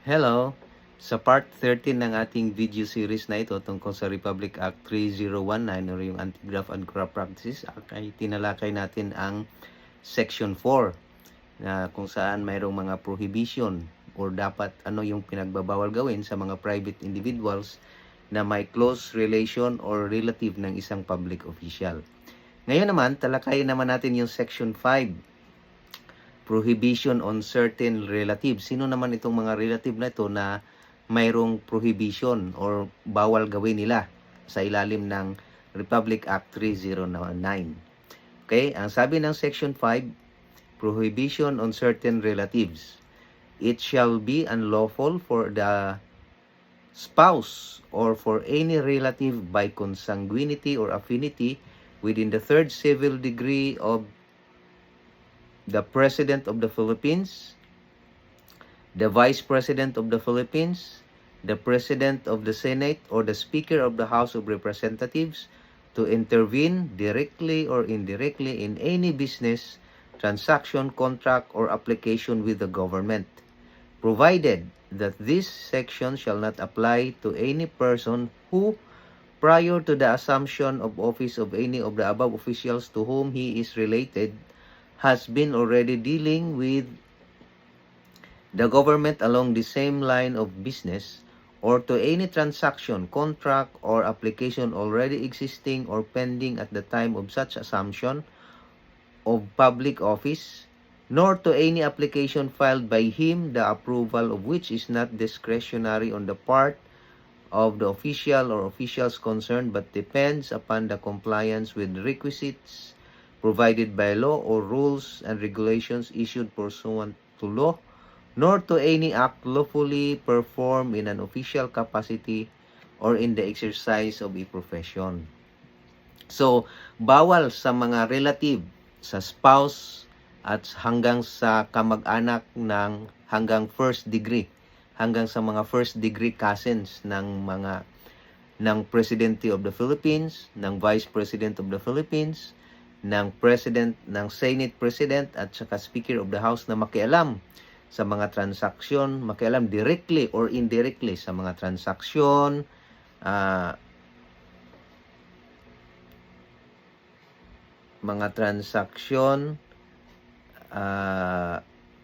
Hello! Sa part 13 ng ating video series na ito tungkol sa Republic Act 3019 o yung Anti-Graft and Corrupt Practices Act ay tinalakay natin ang Section 4 na kung saan mayroong mga prohibition or dapat ano yung pinagbabawal gawin sa mga private individuals na may close relation or relative ng isang public official. Ngayon naman, talakayin naman natin yung Section 5, prohibition on certain relatives. Sino naman itong mga relative na ito na mayroong prohibition or bawal gawin nila sa ilalim ng Republic Act 3019. Okay, ang sabi ng Section 5, prohibition on certain relatives. It shall be unlawful for the spouse or for any relative by consanguinity or affinity within the third civil degree of the President of the Philippines, the Vice President of the Philippines, the President of the Senate, or the Speaker of the House of Representatives to intervene directly or indirectly in any business, transaction, contract, or application with the government, provided that this section shall not apply to any person who, prior to the assumption of office of any of the above officials to whom he is related, has been already dealing with the government along the same line of business, or to any transaction, contract, or application already existing or pending at the time of such assumption of public office, nor to any application filed by him, the approval of which is not discretionary on the part of the official or officials concerned, but depends upon the compliance with requisites provided by law or rules and regulations issued pursuant to law, nor to any act lawfully performed in an official capacity or in the exercise of a profession. So, bawal sa mga relative, sa spouse, at hanggang sa kamag-anak ng hanggang first degree, hanggang sa mga first degree cousins ng Presidente of the Philippines, ng Vice President of the Philippines, ng President, ng Senate President at saka Speaker of the House na makialam sa mga transaksyon, makialam directly or indirectly sa mga transaksyon,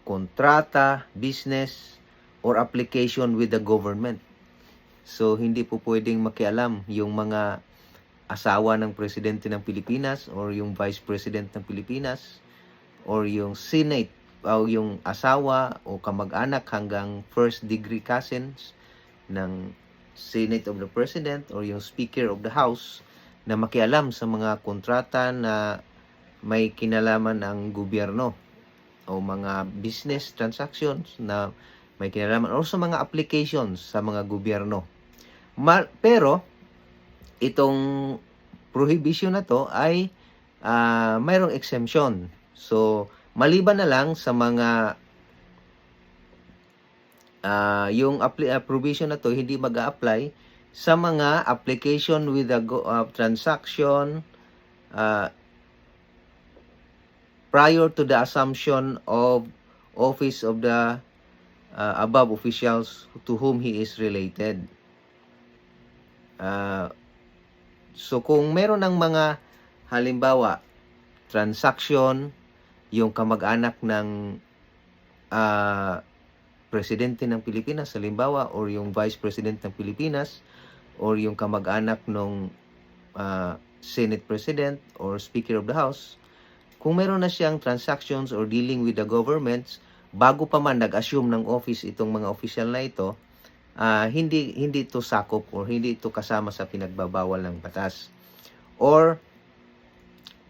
kontrata, business, or application with the government. So, hindi po pwedeng makialam yung mga asawa ng Presidente ng Pilipinas or yung Vice President ng Pilipinas or yung Senate o yung asawa o kamag-anak hanggang first degree cousins ng Senate of the President or yung Speaker of the House na makialam sa mga kontrata na may kinalaman ng gobyerno o mga business transactions na may kinalaman o sa mga applications sa mga gobyerno. Pero itong prohibition na to ay mayroong exemption. So, maliban na lang sa mga yung provision na to hindi mag-a-apply sa mga application with the transaction prior to the assumption of office of the above officials to whom he is related. So kung meron ng mga halimbawa transaction yung kamag-anak ng Presidente ng Pilipinas halimbawa or yung Vice President ng Pilipinas or yung kamag-anak ng Senate President or Speaker of the House, kung meron na siyang transactions or dealing with the governments bago pa man nag-assume ng office itong mga official na ito, hindi ito sakop or hindi ito kasama sa pinagbabawal ng batas. Or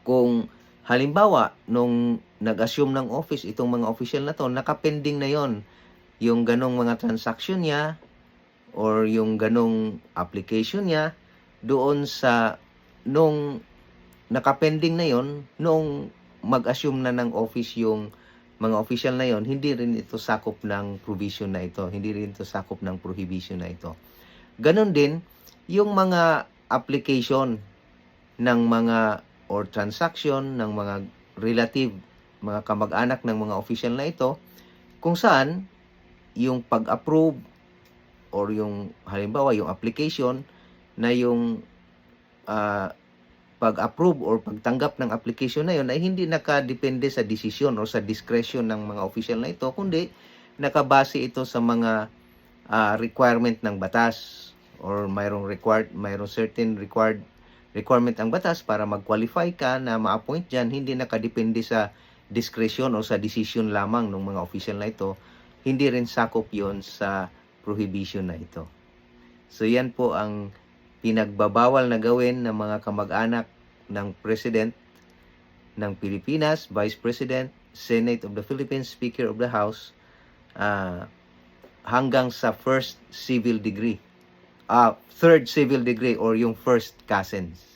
kung halimbawa nung nag-assume ng office itong mga official na to, nakapending na yon yung ganong mga transaction niya or yung ganong application niya doon sa nung nakapending na yon nung mag-assume na ng office yung mga official na yon, hindi rin ito sakop ng provision na ito. Hindi rin ito sakop ng prohibition na ito. Ganon din, yung mga application ng mga or transaction ng mga relative, mga kamag-anak ng mga official na ito, kung saan yung pag-approve or yung halimbawa yung application na yung pag-approve or pagtanggap ng application na yun ay hindi nakadepende sa desisyon o sa discretion ng mga official na ito, kundi nakabase ito sa mga requirement ng batas or mayroong certain requirement ang batas para mag-qualify ka na ma-appoint dyan, hindi nakadepende sa discretion o sa decision lamang ng mga official na ito, hindi rin sakop yon sa prohibition na ito. So yan po ang pinagbabawal na gawin ng mga kamag-anak ng President ng Pilipinas, Vice President, Senate of the Philippines, Speaker of the House, hanggang sa third civil degree or yung first cousins.